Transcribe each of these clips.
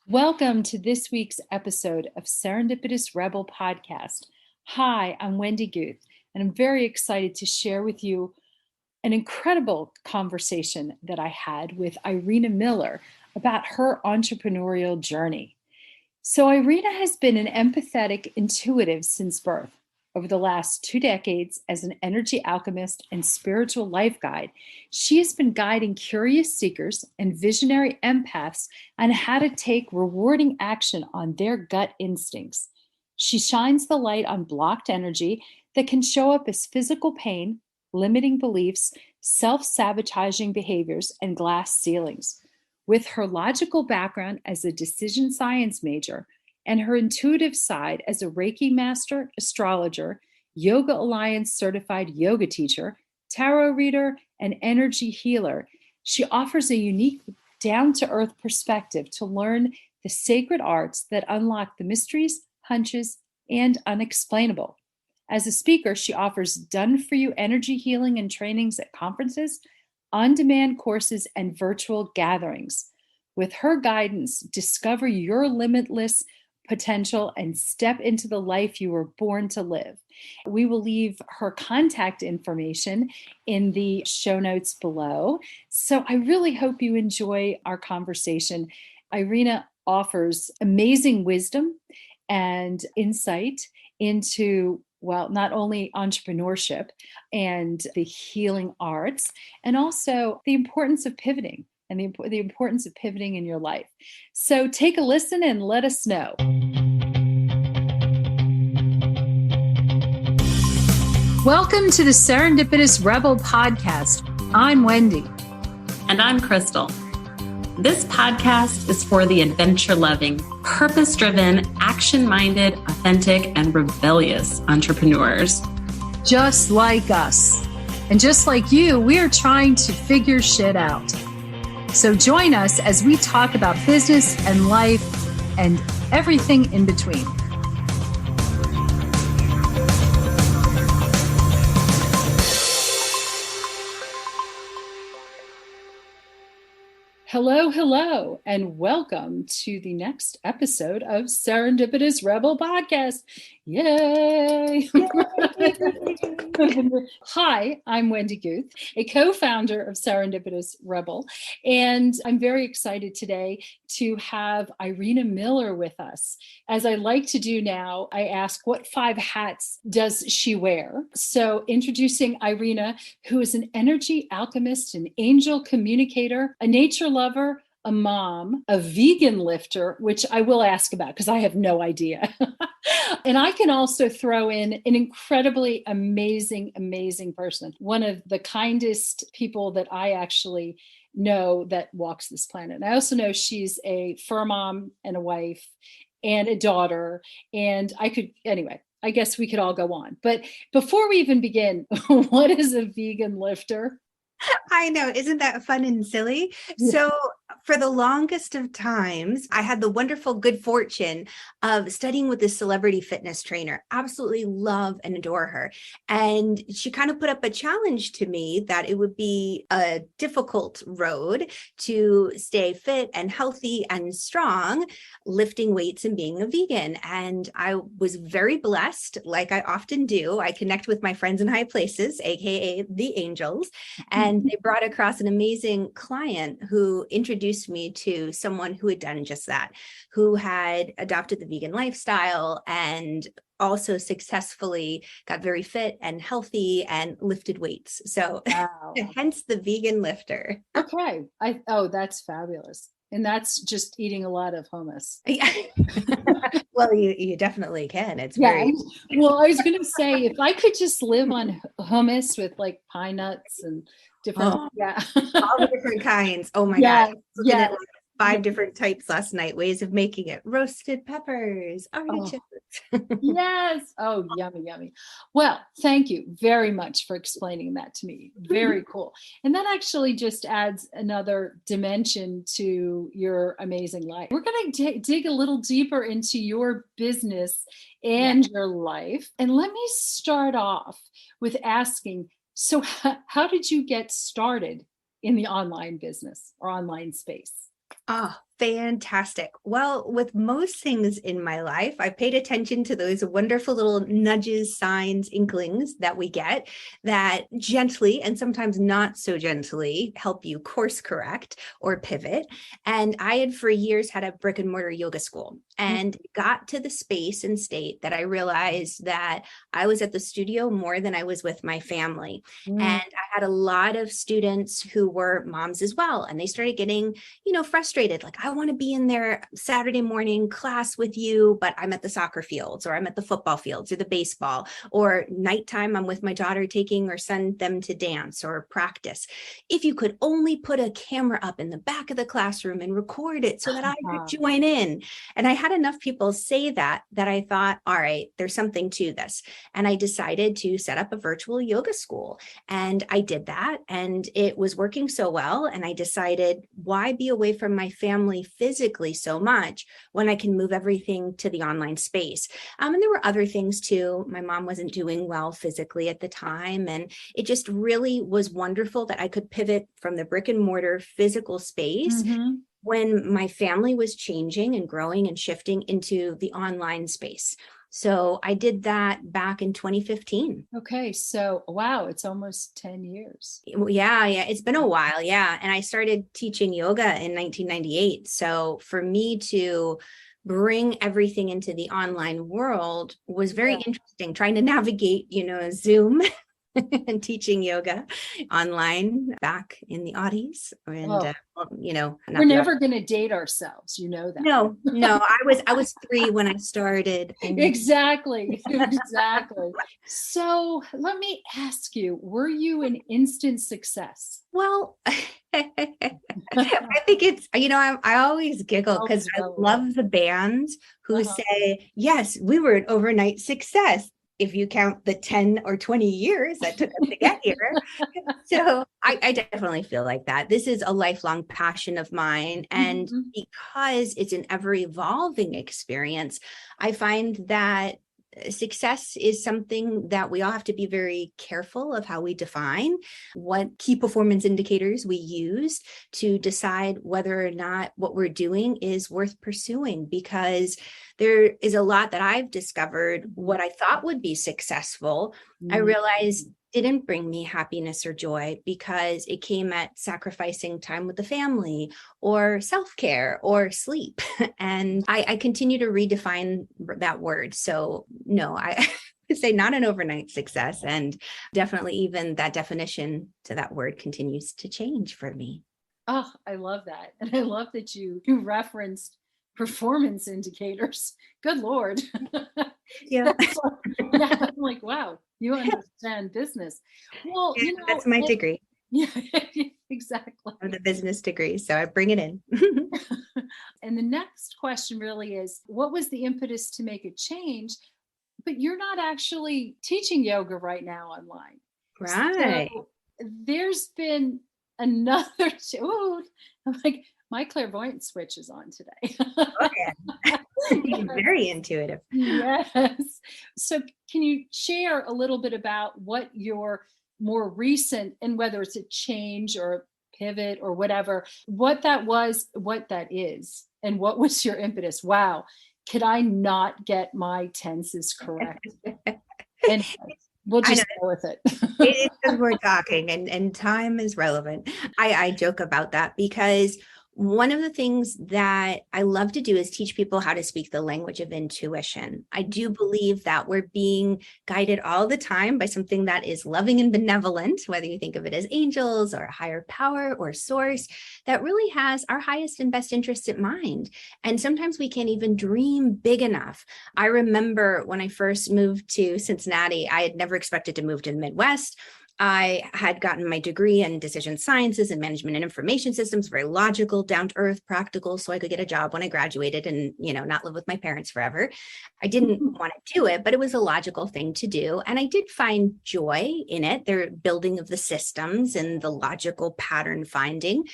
Welcome to this week's episode of Serendipitous Rebel Podcast. Hi, I'm Wendy Guth, and I'm very excited to share with you an incredible conversation that I had with Irena Miller about her entrepreneurial journey. So, Irena has been an empathetic intuitive since birth. Over the last 2 decades, as an energy alchemist and spiritual life guide, she has been guiding curious seekers and visionary empaths on how to take rewarding action on their gut instincts. She shines the light on blocked energy that can show up as physical pain, limiting beliefs, self sabotaging behaviors, and glass ceilings. With her logical background as a decision science major and her intuitive side as a Reiki master, astrologer, Yoga Alliance certified yoga teacher, tarot reader, and energy healer, she offers a unique, down to earth perspective to learn the sacred arts that unlock the mysteries, hunches, and unexplainable. As a speaker, she offers done for you energy healing and trainings at conferences, on demand courses, and virtual gatherings. With her guidance, discover your limitless potential and step into the life you were born to live. We will leave her contact information in the show notes below. So I really hope you enjoy our conversation. Irena offers amazing wisdom and insight into, well, not only entrepreneurship and the healing arts, and also the importance of pivoting and the importance of pivoting in your life. So take a listen and let us know. Welcome to the Serendipitous Rebel Podcast. I'm Wendy. And I'm Crystal. This podcast is for the adventure-loving, purpose-driven, action-minded, authentic, and rebellious entrepreneurs. Just like us. And just like you, we are trying to figure shit out. So join us as we talk about business and life and everything in between. Hello, and welcome to the next episode of Serendipitous Rebel Podcast. Yay! Hi, I'm Wendy Guth, a co-founder of Serendipitous Rebel, and I'm very excited today to have Irena Miller with us. As I like to do now, I ask, what 5 hats does she wear? So introducing Irena, who is an energy alchemist, an angel communicator, a nature lover, a mom, a vegan lifter, which I will ask about because I have no idea. And I can also throw in an incredibly amazing person, one of the kindest people that I actually know that walks this planet. And I also know she's a fur mom and a wife and a daughter. And anyway, I guess we could all go on. But before we even begin, what is a vegan lifter? I know. Isn't that fun and silly? Yeah. So for the longest of times, I had the wonderful good fortune of studying with this celebrity fitness trainer. Absolutely love and adore her. And she kind of put up a challenge to me that it would be a difficult road to stay fit and healthy and strong, lifting weights and being a vegan. And I was very blessed, like I often do. I connect with my friends in high places, AKA the angels. And they brought across an amazing client who introduced me to someone who had done just that, who had adopted the vegan lifestyle and also successfully got very fit and healthy and lifted weights. So wow. Hence the vegan lifter. Okay. That's fabulous. And that's just eating a lot of hummus. Yeah. Well, you definitely can. It's very. Well, I was going to say, if I could just live on hummus with like pine nuts and different, all the different kinds. Oh my God. Yeah. 5 different types last night, ways of making it. Roasted peppers, artichokes. Yes. Oh, yummy. Well, thank you very much for explaining that to me. Very cool. And that actually just adds another dimension to your amazing life. We're going to dig a little deeper into your business and your life. And let me start off with asking, so how did you get started in the online business or online space? Oh, fantastic. Well, with most things in my life, I paid attention to those wonderful little nudges, signs, inklings that we get that gently and sometimes not so gently help you course correct or pivot. And I had for years had a brick and mortar yoga school and got to the space and state that I realized that I was at the studio more than I was with my family. And I had a lot of students who were moms as well. And they started getting frustrated. Like, I want to be in their Saturday morning class with you, but I'm at the soccer fields, or I'm at the football fields, or the baseball, or nighttime, I'm with my daughter taking or send them to dance or practice. If you could only put a camera up in the back of the classroom and record it so that I could join in. And I had enough people say that I thought, all right, there's something to this. And I decided to set up a virtual yoga school. And I did that, and it was working so well. And I decided, why be away from my family physically so much when I can move everything to the online space? And there were other things too. My mom wasn't doing well physically at the time. And it just really was wonderful that I could pivot from the brick and mortar physical space when my family was changing and growing and shifting into the online space. So I did that back in 2015. Okay. So, wow, it's almost 10 years. Yeah. It's been a while. Yeah. And I started teaching yoga in 1998. So for me to bring everything into the online world was very interesting, trying to navigate, Zoom and teaching yoga online back in the Aughties. And, we're never going to date ourselves. You know that. No, I was 3 when I started. Exactly. So let me ask you, were you an instant success? Well, I think it's, I always giggle because I love the bands who say, yes, we were an overnight success, if you count the 10 or 20 years that took us to get here. So I definitely feel like that. This is a lifelong passion of mine. And because it's an ever evolving experience, I find that success is something that we all have to be very careful of how we define, what key performance indicators we use to decide whether or not what we're doing is worth pursuing, because there is a lot that I've discovered. What I thought would be successful, I realized didn't bring me happiness or joy, because it came at sacrificing time with the family or self-care or sleep. And I continue to redefine that word. So no, I would say not an overnight success. And definitely even that definition to that word continues to change for me. Oh, I love that. And I love that you referenced performance indicators. Good Lord. Yeah. I'm like, wow, you understand business. Well, that's my degree. Yeah, exactly. I'm the business degree, so I bring it in. And the next question really is, what was the impetus to make a change? But you're not actually teaching yoga right now online. Right. So there's been another, I'm like, my clairvoyant switch is on today. You're very intuitive. Yes. So can you share a little bit about what your more recent, and whether it's a change or a pivot or whatever, what that was, what that is, and what was your impetus? Wow. Could I not get my tenses correct? And we'll just go with it. It's because we're talking and time is relevant. I joke about that because one of the things that I love to do is teach people how to speak the language of intuition. I do believe that we're being guided all the time by something that is loving and benevolent, whether you think of it as angels or a higher power or source, that really has our highest and best interests at mind. And sometimes we can't even dream big enough. I remember when I first moved to Cincinnati, I had never expected to move to the Midwest. I had gotten my degree in decision sciences and management and information systems, very logical, down to earth, practical, so I could get a job when I graduated and, not live with my parents forever. I didn't want to do it, but it was a logical thing to do. And I did find joy in it, the building of the systems and the logical pattern finding.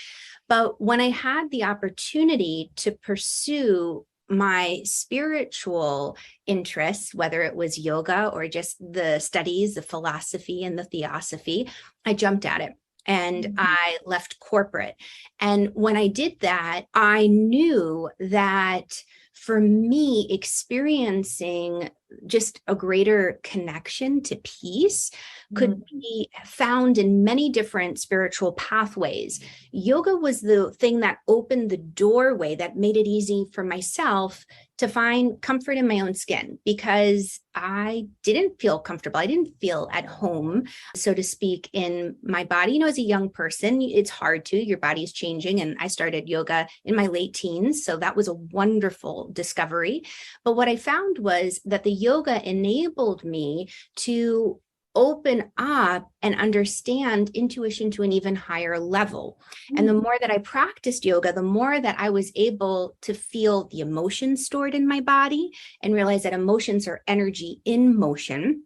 But when I had the opportunity to pursue my spiritual interests, whether it was yoga or just the studies, the philosophy and the theosophy, I jumped at it. and I left corporate. And when I did that, I knew that for me, experiencing just a greater connection to peace could be found in many different spiritual pathways. Yoga was the thing that opened the doorway that made it easy for myself to find comfort in my own skin, because I didn't feel comfortable. I didn't feel at home, so to speak, in my body. You know, as a young person, it's hard to, your body's changing. And I started yoga in my late teens. So that was a wonderful discovery. But what I found was that the yoga enabled me to open up and understand intuition to an even higher level. And the more that I practiced yoga, the more that I was able to feel the emotions stored in my body and realize that emotions are energy in motion.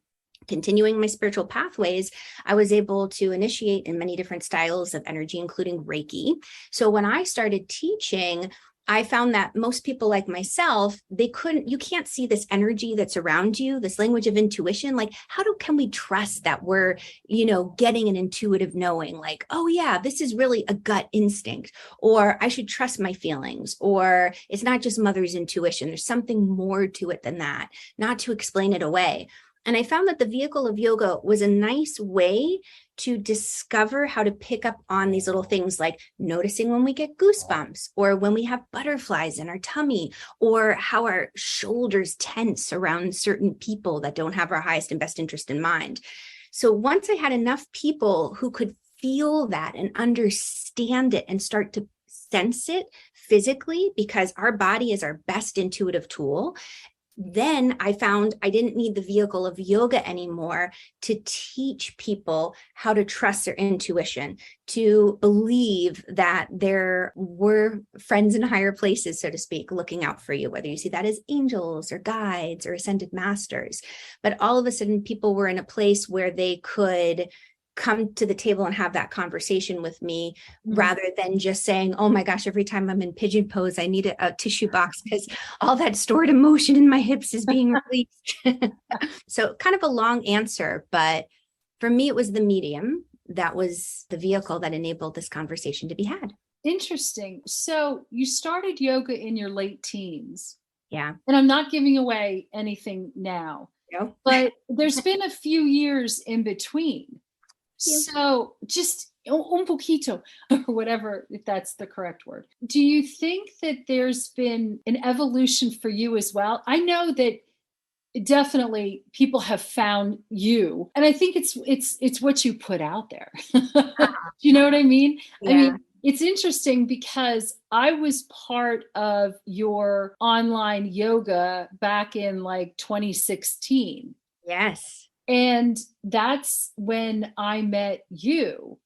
Continuing my spiritual pathways, I was able to initiate in many different styles of energy, including Reiki. So when I started teaching, I found that most people like myself, you can't see this energy that's around you, this language of intuition. Like, can we trust that we're, getting an intuitive knowing, like, oh yeah, this is really a gut instinct, or I should trust my feelings, or it's not just mother's intuition. There's something more to it than that, not to explain it away. And I found that the vehicle of yoga was a nice way to discover how to pick up on these little things, like noticing when we get goosebumps, or when we have butterflies in our tummy, or how our shoulders tense around certain people that don't have our highest and best interest in mind. So once I had enough people who could feel that and understand it and start to sense it physically, because our body is our best intuitive tool, then I found I didn't need the vehicle of yoga anymore to teach people how to trust their intuition, to believe that there were friends in higher places, so to speak, looking out for you, whether you see that as angels or guides or ascended masters. But all of a sudden, people were in a place where they could come to the table and have that conversation with me, rather than just saying, oh my gosh, every time I'm in pigeon pose, I need a tissue box because all that stored emotion in my hips is being released. So kind of a long answer, but for me, it was the medium that was the vehicle that enabled this conversation to be had. Interesting. So you started yoga in your late teens. Yeah. And I'm not giving away anything now, but there's been a few years in between. So just un poquito, or whatever, if that's the correct word. Do you think that there's been an evolution for you as well? I know that definitely people have found you, and I think it's what you put out there. You know what I mean? Yeah. I mean, it's interesting because I was part of your online yoga back in like 2016. Yes. And that's when I met you.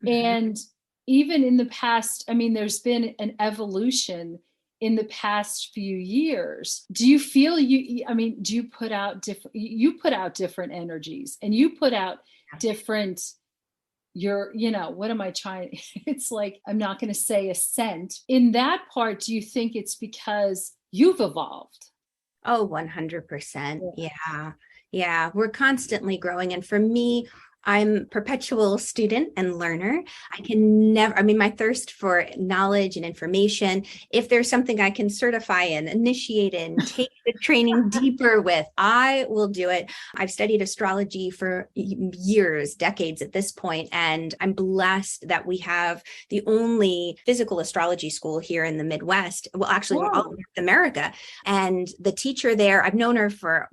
And even in the past, I mean, there's been an evolution in the past few years. Do you feel do you put out different energies, and you put out different, what am I trying? It's like, I'm not going to say ascent. In that part, do you think it's because you've evolved? Oh, 100%. Yeah. Yeah, we're constantly growing. And for me, I'm a perpetual student and learner. I can never, my thirst for knowledge and information, if there's something I can certify in, initiate in, take the training deeper with, I will do it. I've studied astrology for years, decades at this point, and I'm blessed that we have the only physical astrology school here in the Midwest. Well, actually, all of North America. And the teacher there, I've known her for,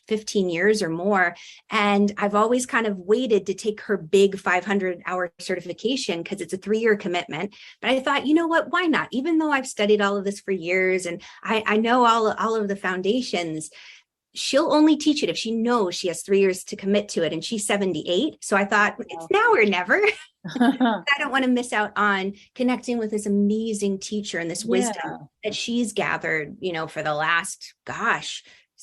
15 years or more. And I've always kind of waited to take her big 500-hour certification because it's a 3-year commitment. But I thought, you know what, why not? Even though I've studied all of this for years and I know all of the foundations, she'll only teach it if she knows she has 3 years to commit to it. And she's 78. So I thought, it's now or never. I don't want to miss out on connecting with this amazing teacher and this wisdom that she's gathered, for the last,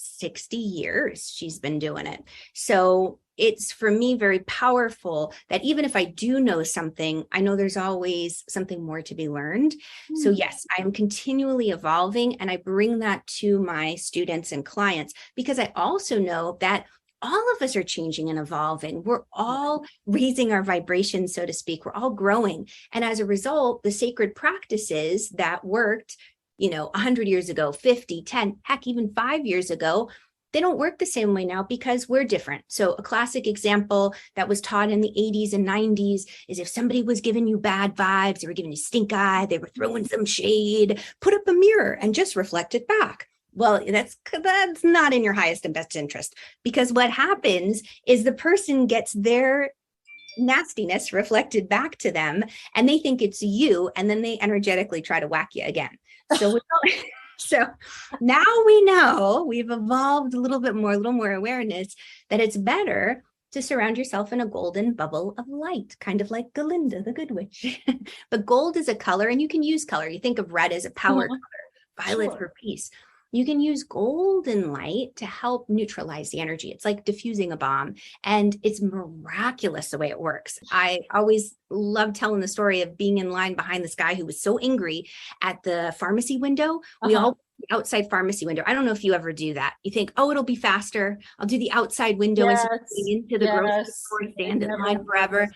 60 years she's been doing it. So it's, for me, very powerful that even if I do know something, I know there's always something more to be learned. So yes, I'm continually evolving, and I bring that to my students and clients, because I also know that all of us are changing and evolving. We're all raising our vibration, so to speak. We're all growing. And as a result, the sacred practices that worked, 100 years ago, 50, 10, heck, even 5 years ago, they don't work the same way now because we're different. So a classic example that was taught in the 80s and 90s is if somebody was giving you bad vibes, they were giving you stink eye, they were throwing some shade, put up a mirror and just reflect it back. Well, that's not in your highest and best interest, because what happens is the person gets their nastiness reflected back to them and they think it's you, and then they energetically try to whack you again. So now we know, we've evolved a little more awareness that it's better to surround yourself in a golden bubble of light, kind of like Galinda, the good witch. But gold is a color, and you can use color. You think of red as a power color, violet for peace. You can use golden light to help neutralize the energy. It's like diffusing a bomb, and it's miraculous the way it works. I always love telling the story of being in line behind this guy who was so angry at the pharmacy window. We all outside pharmacy window. I don't know if you ever do that. You think, oh, it'll be faster. I'll do the outside window instead of into the grocery store, stand in line forever.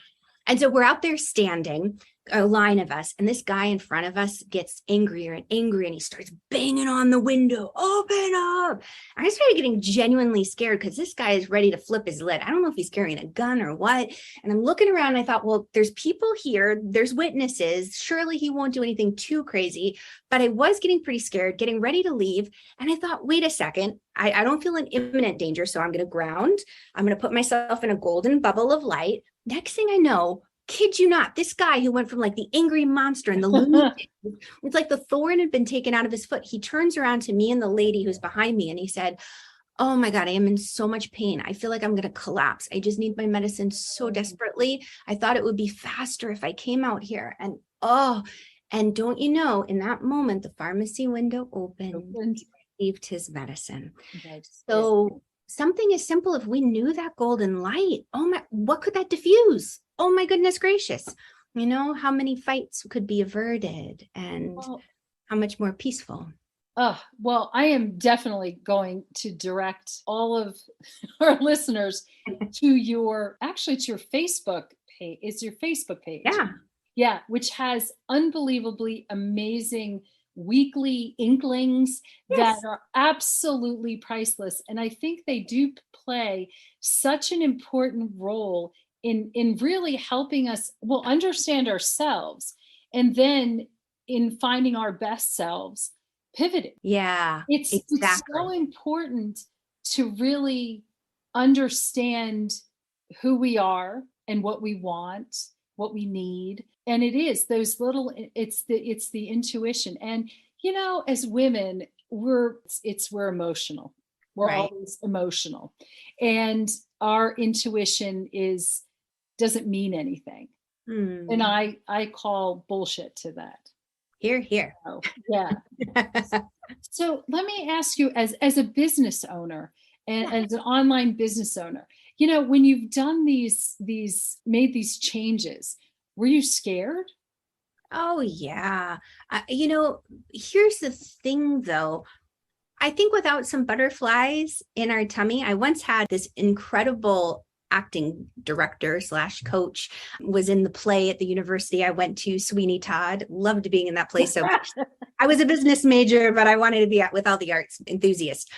And so we're out there standing, a line of us, and this guy in front of us gets angrier and angrier, and he starts banging on the window, open up. I started getting genuinely scared because this guy is ready to flip his lid. I don't know if he's carrying a gun or what. And I'm looking around and I thought, well, there's people here, there's witnesses. Surely he won't do anything too crazy. But I was getting pretty scared, getting ready to leave. And I thought, wait a second, I don't feel in imminent danger. So I'm going to ground. I'm going to put myself in a golden bubble of light. Next thing I know, kid you not, this guy who went from like the angry monster and the lunatic, it's like the thorn had been taken out of his foot. He turns around to me and the lady who's behind me and he said, oh my God, I am in so much pain. I feel like I'm going to collapse. I just need my medicine so desperately. I thought it would be faster if I came out here. And don't you know, in that moment, the pharmacy window opened. He received his medicine. So something as simple, if we knew that golden light, what could that diffuse? Oh my goodness gracious. How many fights could be averted and how much more peaceful. Well, I am definitely going to direct all of our listeners to your Facebook page. It's your Facebook page. Yeah, which has unbelievably amazing weekly inklings that are absolutely priceless. And I think they do play such an important role in really helping us, understand ourselves, and then in finding our best selves, pivoting. Yeah, it's so important to really understand who we are and what we want, what we need. And it is those little, it's the intuition. And, as women, we're emotional. We're always emotional. And our intuition doesn't mean anything. And I call bullshit to that. Here. So, yeah. So let me ask you, as a business owner and as an online business owner, when you've done made these changes, were you scared? Oh, yeah. Here's the thing, though. I think without some butterflies in our tummy, I once had this incredible acting director / coach, was in the play at the university I went to, Sweeney Todd. Loved being in that play so much. I was a business major, but I wanted to be with all the arts enthusiasts.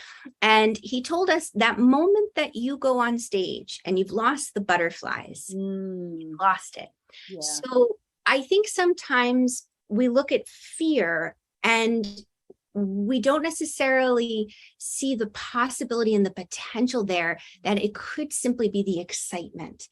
And he told us that moment that you go on stage and you've lost the butterflies, you've lost it. Yeah. So I think sometimes we look at fear and we don't necessarily see the possibility and the potential there, that it could simply be the excitement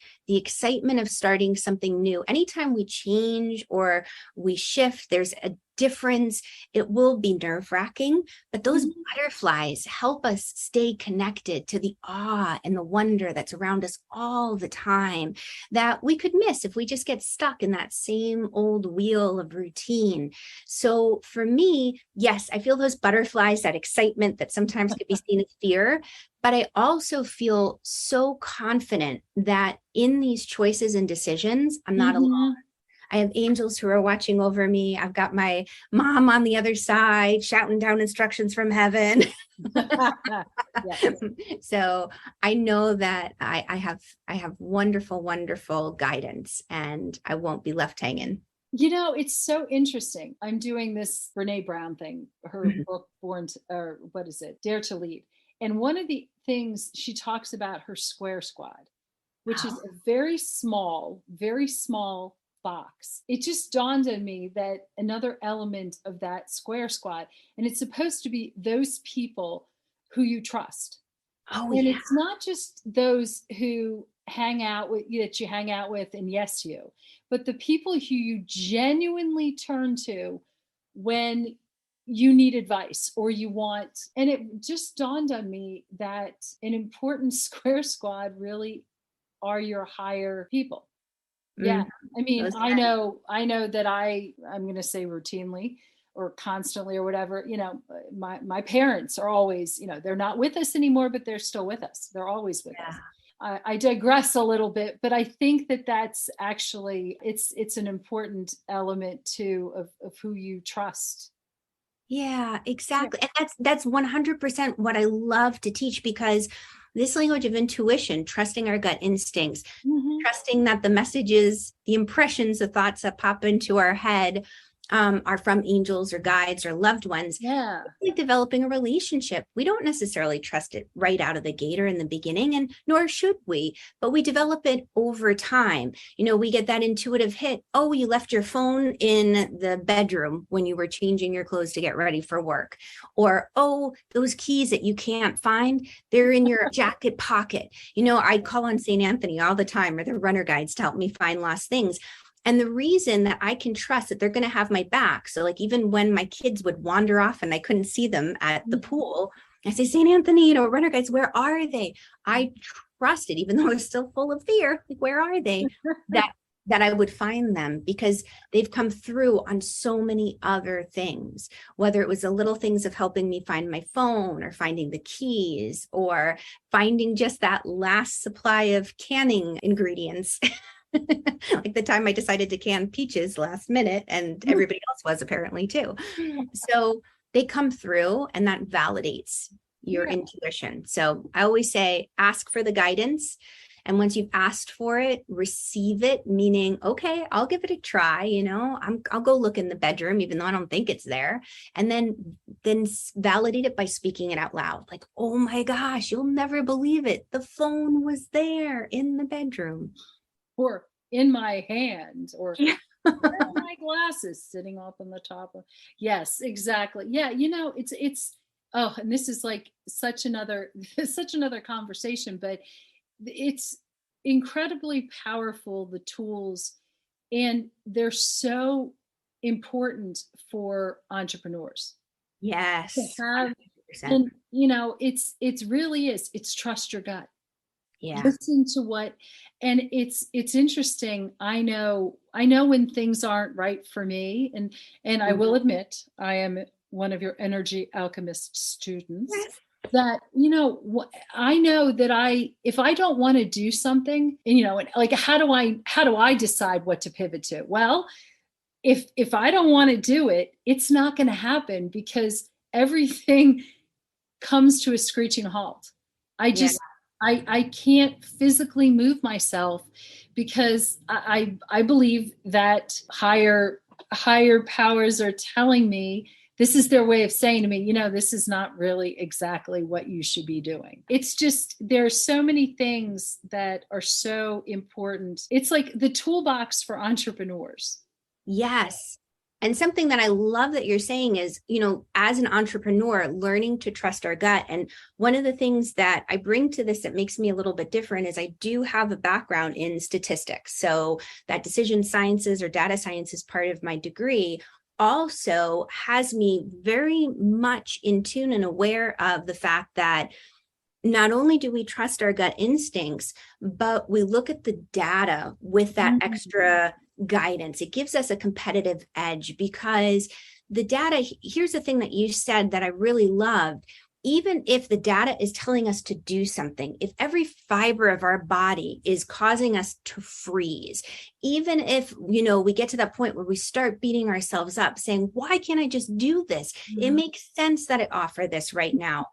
of starting something new. Anytime we change or we shift, there's a difference. It will be nerve-wracking, but those butterflies help us stay connected to the awe and the wonder that's around us all the time that we could miss if we just get stuck in that same old wheel of routine. So for me, yes, I feel those butterflies, that excitement that sometimes could be seen as fear, but I also feel so confident that in these choices and decisions, I'm not alone. I have angels who are watching over me. I've got my mom on the other side shouting down instructions from heaven. Yes. So I know that I have wonderful, wonderful guidance, and I won't be left hanging. It's so interesting. I'm doing this Brene Brown thing, her Mhm. book, or what is it? Dare to Lead. And one of the things she talks about her square squad, which is a very small box. It just dawned on me that another element of that square squad, and it's supposed to be those people who you trust. Oh And yeah. it's not just those who hang out with you that you hang out with and yes you, but the people who you genuinely turn to when you need advice or you want. And it just dawned on me that an important square squad really are your higher people. Yeah. Mhm. I mean, Those I know that I'm going to say routinely or constantly or whatever, my parents are always, they're not with us anymore, but they're still with us. They're always with us. yeah. I digress a little bit, but I think that that's actually, it's an important element too of who you trust. Yeah, Yeah. exactly. And that's 100% what I love to teach, because this language of intuition, trusting our gut instincts, Mhm. trusting that the messages, the impressions, the thoughts that pop into our head are from angels or guides or loved ones. Yeah. It's like developing a relationship. We don't necessarily trust it right out of the gate or in the beginning, and nor should we, but we develop it over time. We get that intuitive hit. Oh, you left your phone in the bedroom when you were changing your clothes to get ready for work. Or, oh, those keys that you can't find, they're in your jacket pocket. I call on St. Anthony all the time, or the runner guides, to help me find lost things. And the reason that I can trust that they're going to have my back. So like, even when my kids would wander off and I couldn't see them at the pool, I say, St. Anthony, runner guides, where are they? I trusted, even though I was still full of fear, like, where are they? That I would find them, because they've come through on so many other things, whether it was the little things of helping me find my phone, or finding the keys, or finding just that last supply of canning ingredients. Like the time I decided to can peaches last minute, and everybody else was apparently too. So they come through, and that validates your Yeah. intuition. So I always say, ask for the guidance. And once you've asked for it, receive it, meaning, okay, I'll give it a try. I'll go look in the bedroom, even though I don't think it's there. And then validate it by speaking it out loud. Like, oh my gosh, you'll never believe it. The phone was there in the bedroom. Or in my hand, or Yeah. my glasses sitting up on the top of. Yes, exactly. Yeah, it's oh, and this is like such another such another conversation, but it's incredibly powerful, the tools, and they're so important for entrepreneurs to Yes. have. 100%. And it's really is, it's trust your gut. Yeah. Listen to what. And it's interesting. I know when things aren't right for me, and I will admit I am one of your Energy Alchemist students, Yes. that I know that if I don't want to do something, and like, how do I decide what to pivot to? Well, if I don't want to do it, it's not going to happen, because everything comes to a screeching halt. I Yeah. just I can't physically move myself, because I believe that higher powers are telling me, this is their way of saying to me, this is not really exactly what you should be doing. It's just, there are so many things that are so important. It's like the toolbox for entrepreneurs. Yes. And something that I love that you're saying is, as an entrepreneur, learning to trust our gut. And one of the things that I bring to this that makes me a little bit different is I do have a background in statistics. So that decision sciences or data science is part of my degree, also has me very much in tune and aware of the fact that not only do we trust our gut instincts, but we look at the data with that extra guidance. It gives us a competitive edge, because the data, here's the thing that you said that I really loved. even if the data is telling us to do something, if every fiber of our body is causing us to freeze, even if, we get to that point where we start beating ourselves up saying, why can't I just do this? It makes sense that I offer this right now.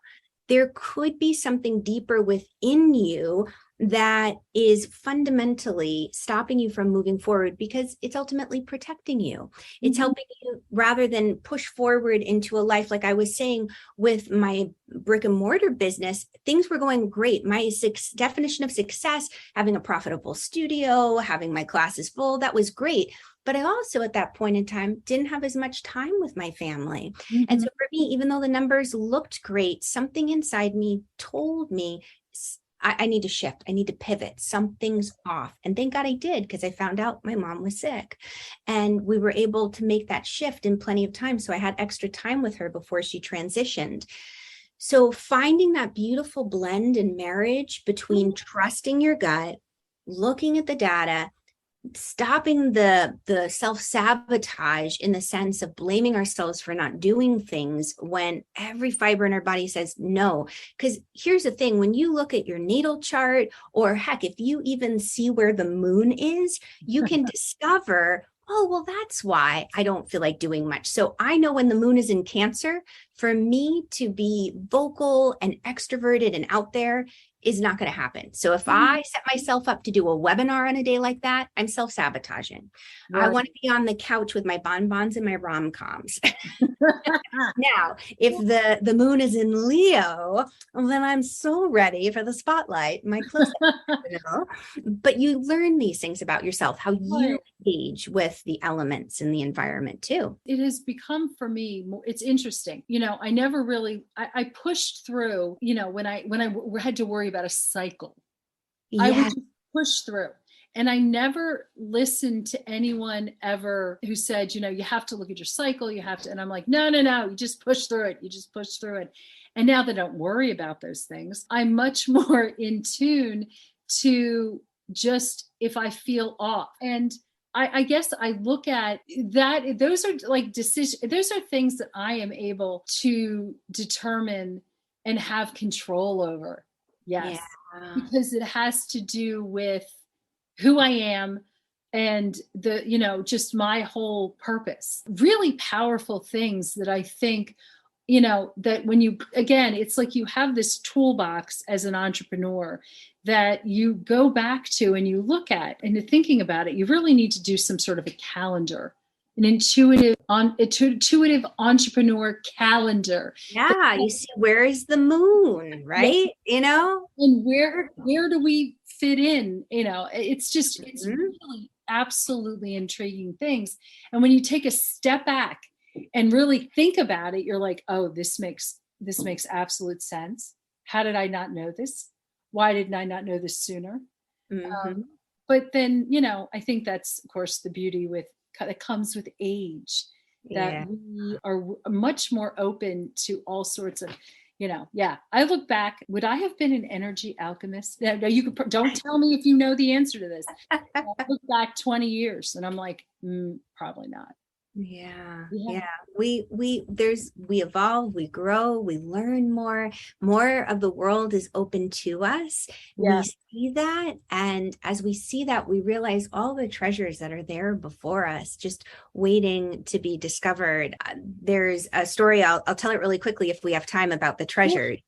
There could be something deeper within you that is fundamentally stopping you from moving forward because it's ultimately protecting you. It's helping you rather than push forward into a life. Like I was saying with my brick and mortar business, things were going great. My definition of success, having a profitable studio, having my classes full, that was great. But I also at that point in time didn't have as much time with my family. And so for me, even though the numbers looked great, something inside me told me, I need to shift. I need to pivot. Something's off. And thank God I did, because I found out my mom was sick and we were able to make that shift in plenty of time. So I had extra time with her before she transitioned. So finding that beautiful blend and marriage between trusting your gut, looking at the data, stopping the self-sabotage in the sense of blaming ourselves for not doing things when every fiber in our body says no. Because here's the thing, when you look at your natal chart, or heck, if you even see where the moon is, you can discover, oh, well, that's why I don't feel like doing much. So I know when the moon is in Cancer, for me to be vocal and extroverted and out there is not going to happen. So if I set myself up to do a webinar on a day like that, I'm self-sabotaging. Right. I want to be on the couch with my bonbons and my rom-coms. Now, if the moon is in Leo, then I'm so ready for the spotlight, my close up. But you learn these things about yourself, how you engage with the elements in the environment too. It has become for me, it's interesting. I never really, I pushed through, when I had to worry about a cycle, I would just push through. And I never listened to anyone ever who said, you have to look at your cycle, you have to, and I'm like, no, you just push through it. You just push through it. And now that I don't worry about those things, I'm much more in tune to just if I feel off. And I guess I look at that, those are like decisions, those are things that I am able to determine and have control over. Yes. Yeah. Because it has to do with who I am and just my whole purpose. Really powerful things that I think, that when you, again, it's like you have this toolbox as an entrepreneur that you go back to and you look at, and you're thinking about it. You really need to do some sort of a calendar, an intuitive entrepreneur calendar. Yeah, you see, where is the moon, right? And where do we fit in? It's just, it's really absolutely intriguing things. And when you take a step back and really think about it, you're like, oh, this makes absolute sense. How did I not know this? Why didn't I not know this sooner? But then, I think that's, of course, the beauty that comes with age, that we are much more open to all sorts of, I look back, would I have been an energy alchemist? No, don't tell me if you know the answer to this. I look back 20 years and I'm like, probably not. Yeah. We evolve, we grow, we learn more of the world is open to us. We see that. And as we see that, we realize all the treasures that are there before us, just waiting to be discovered. There's a story, I'll tell it really quickly if we have time, about the treasures.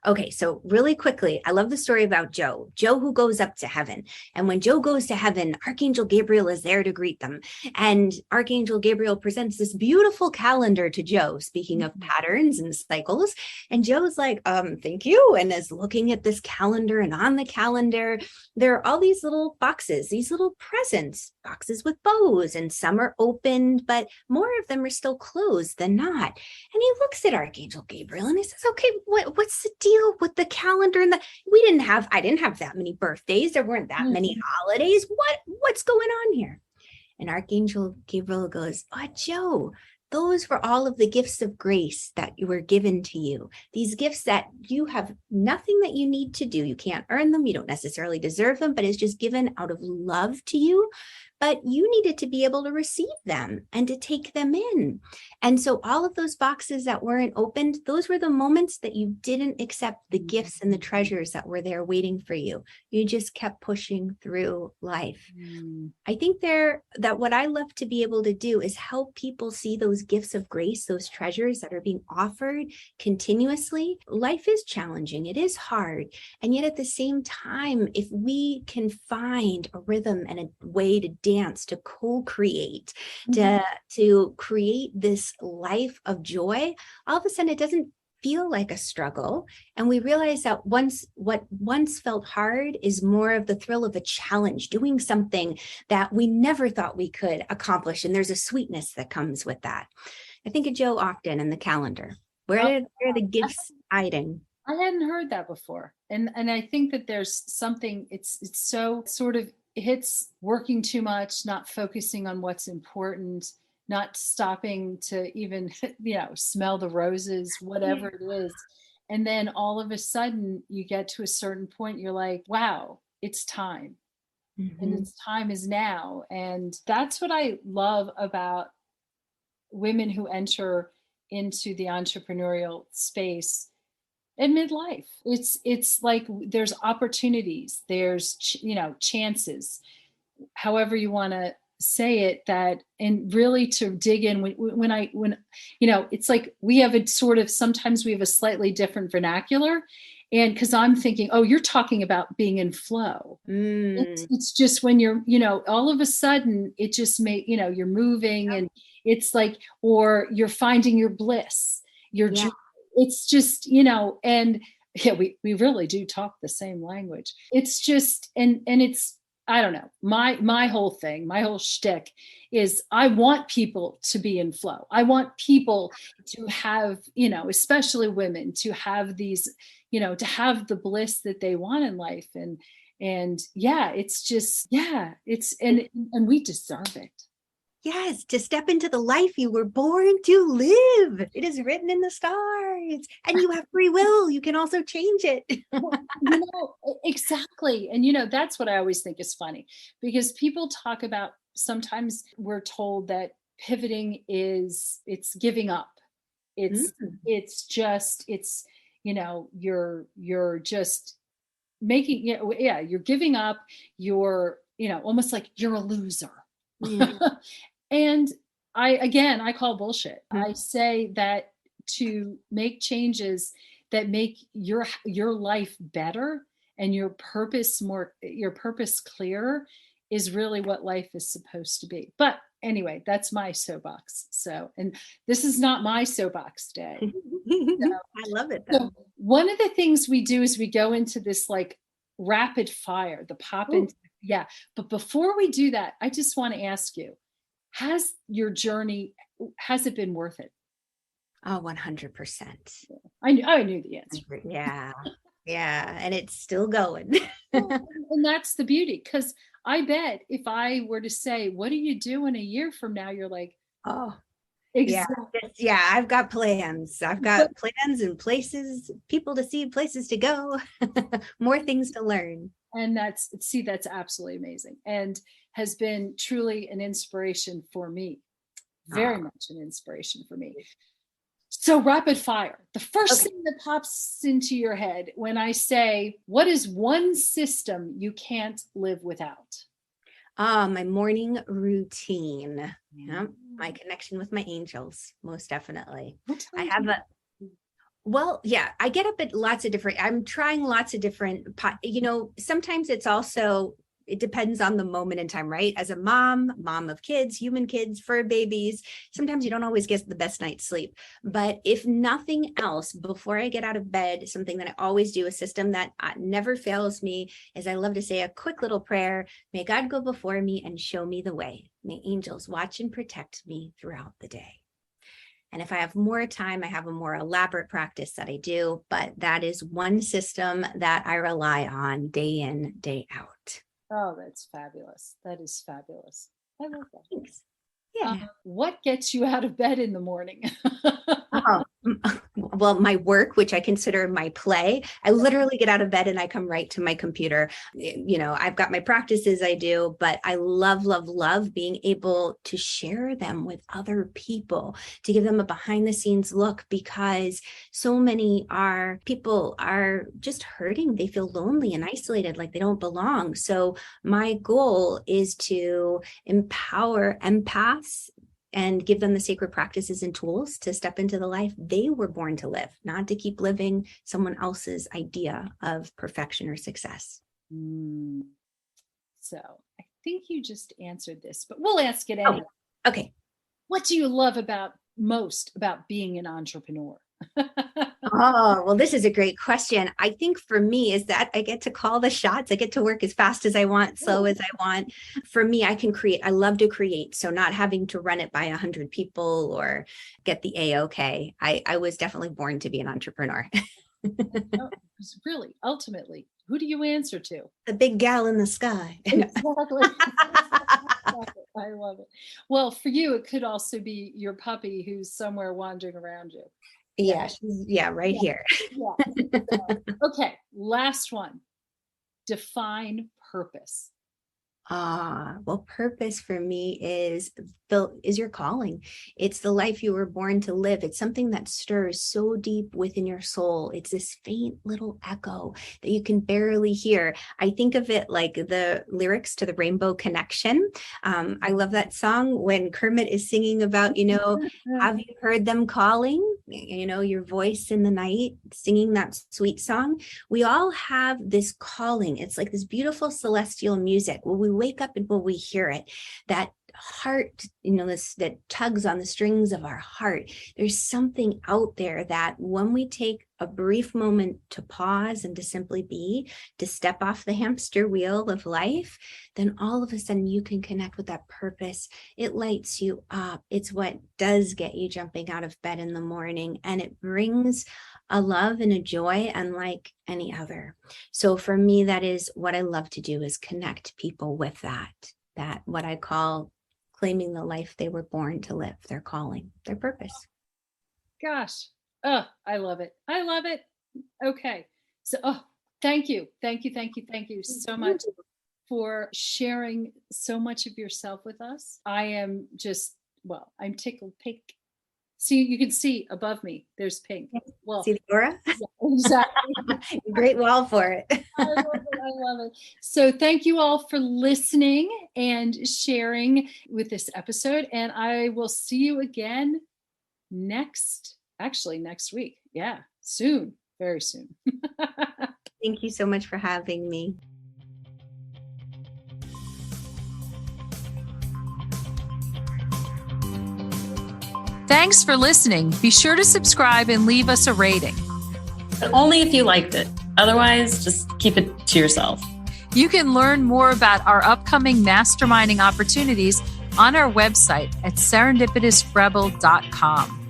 Okay, so really quickly, I love the story about Joe who goes up to heaven. And when Joe goes to heaven, Archangel Gabriel is there to greet them. And Archangel Gabriel presents this beautiful calendar to Joe, speaking of patterns and cycles. And Joe's like, thank you. And is looking at this calendar, and on the calendar, there are all these little boxes, these little presents, boxes with bows, and some are opened, but more of them are still closed than not. And he looks at Archangel Gabriel and he says, okay, what's the deal with the calendar? And I didn't have that many birthdays. There weren't that many holidays. What's going on here? And Archangel Gabriel goes, oh, Joe, those were all of the gifts of grace that were given to you. These gifts that you have nothing that you need to do. You can't earn them. You don't necessarily deserve them, but it's just given out of love to you. but you needed to be able to receive them and to take them in. And so all of those boxes that weren't opened, those were the moments that you didn't accept the gifts and the treasures that were there waiting for you. You just kept pushing through life. I think that what I love to be able to do is help people see those gifts of grace, those treasures that are being offered continuously. Life is challenging. It is hard. And yet at the same time, if we can find a rhythm and a way to dance, to co-create, to create this life of joy, all of a sudden it doesn't feel like a struggle. And we realize that what once felt hard is more of the thrill of a challenge, doing something that we never thought we could accomplish. And there's a sweetness that comes with that. I think of Joe Ogden in the calendar. Where are the gifts hiding? I hadn't heard that before. And I think that there's something, it's so sort of hits working too much, not focusing on what's important, not stopping to even, smell the roses, whatever it is. And then all of a sudden you get to a certain point, you're like, wow, it's time. And its time is now. And that's what I love about women who enter into the entrepreneurial space in midlife. It's like there's opportunities, there's chances, however you want to say it, that, and really to dig in when it's like we have a sort of, sometimes we have a slightly different vernacular. And because I'm thinking, oh, you're talking about being in flow. It's just when you're, all of a sudden it just you're moving, and it's like, or you're finding your bliss, it's just, and we really do talk the same language. It's just, and it's, I don't know, my whole thing, my whole shtick is I want people to be in flow. I want people to have, especially women, to have these, to have the bliss that they want in life. And it's just, it's, and we deserve it. Yes, to step into the life you were born to live. It is written in the stars, and you have free will. You can also change it. Exactly. And, that's what I always think is funny, because people talk about, sometimes we're told that pivoting it's giving up. It's just, you're just making, you're giving up. You're, almost like you're a loser. And I call bullshit. I say that to make changes that make your life better and your purpose clearer is really what life is supposed to be. But anyway, that's my soapbox. So, and this is not my soapbox day. I love it though. So one of the things we do is we go into this like rapid fire, the pop in. Yeah. But before we do that, I just want to ask you, has your journey, has it been worth it? Oh, 100%. I knew the answer. Yeah. Yeah. And it's still going. And that's the beauty. Because I bet if I were to say, what do you do in a year from now? You're like, oh, exactly. Yeah. I've got plans. I've got plans and places, people to see, places to go, more things to learn. And that's absolutely amazing, and has been truly an inspiration for me. Very much an inspiration for me. So rapid fire. The first thing that pops into your head when I say, what is one system you can't live without? My morning routine. Yeah. My connection with my angels, most definitely. I have I get up at lots of different, I'm trying lots of different, sometimes it depends on the moment in time, right? As a mom of kids, human kids, fur babies, sometimes you don't always get the best night's sleep. But if nothing else, before I get out of bed, something that I always do, a system that never fails me, is I love to say a quick little prayer. May God go before me and show me the way. May angels watch and protect me throughout the day. And if I have more time, I have a more elaborate practice that I do, but that is one system that I rely on day in, day out. Oh, that's fabulous. That is fabulous. I love that. Thanks. Yeah. What gets you out of bed in the morning? Well, my work, which I consider my play, I literally get out of bed and I come right to my computer. I've got my practices I do, but I love, love, love being able to share them with other people, to give them a behind the scenes look, because so many people are just hurting. They feel lonely and isolated, like they don't belong. So my goal is to empower empaths and give them the sacred practices and tools to step into the life they were born to live, not to keep living someone else's idea of perfection or success. So I think you just answered this, but we'll ask it anyway. Okay. What do you love most about being an entrepreneur? Oh, well, this is a great question. I think for me is that I get to call the shots. I get to work as fast as I want, slow as I want. For me, I can create. I love to create. So not having to run it by 100 people or get the A-OK. I was definitely born to be an entrepreneur. Really, ultimately, who do you answer to? The big gal in the sky. Exactly. I love it. Well, for you, it could also be your puppy who's somewhere wandering around you. Yeah, right here. Yeah. Okay, last one. Define purpose. Well, purpose for me is your calling. It's the life you were born to live. It's something that stirs so deep within your soul. It's this faint little echo that you can barely hear. I think of it like the lyrics to the Rainbow Connection. I love that song when Kermit is singing about, have you heard them calling? Your voice in the night, singing that sweet song. We all have this calling. It's like this beautiful celestial music. When we wake up and when we hear it, that heart, that tugs on the strings of our heart. There's something out there that when we take a brief moment to pause and to simply be, to step off the hamster wheel of life, then all of a sudden you can connect with that purpose. It lights you up. It's what does get you jumping out of bed in the morning, and it brings a love and a joy unlike any other. So for me, that is what I love to do, is connect people with that what I call claiming the life they were born to live, their calling, their purpose. Gosh. Oh, I love it. I love it. Okay. So, thank you so much for sharing so much of yourself with us. I am I'm tickled pink. See, you can see above me, there's pink. Well, see the aura? Yeah, exactly. Great wall for it. I love it. So thank you all for listening and sharing with this episode. And I will see you again next week. Yeah, soon, very soon. Thank you so much for having me. Thanks for listening. Be sure to subscribe and leave us a rating. But only if you liked it. Otherwise, just keep it to yourself. You can learn more about our upcoming masterminding opportunities on our website at serendipitousrebel.com.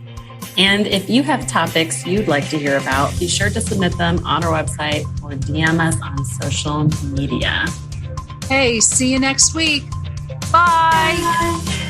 And if you have topics you'd like to hear about, be sure to submit them on our website or DM us on social media. Hey, see you next week. Bye.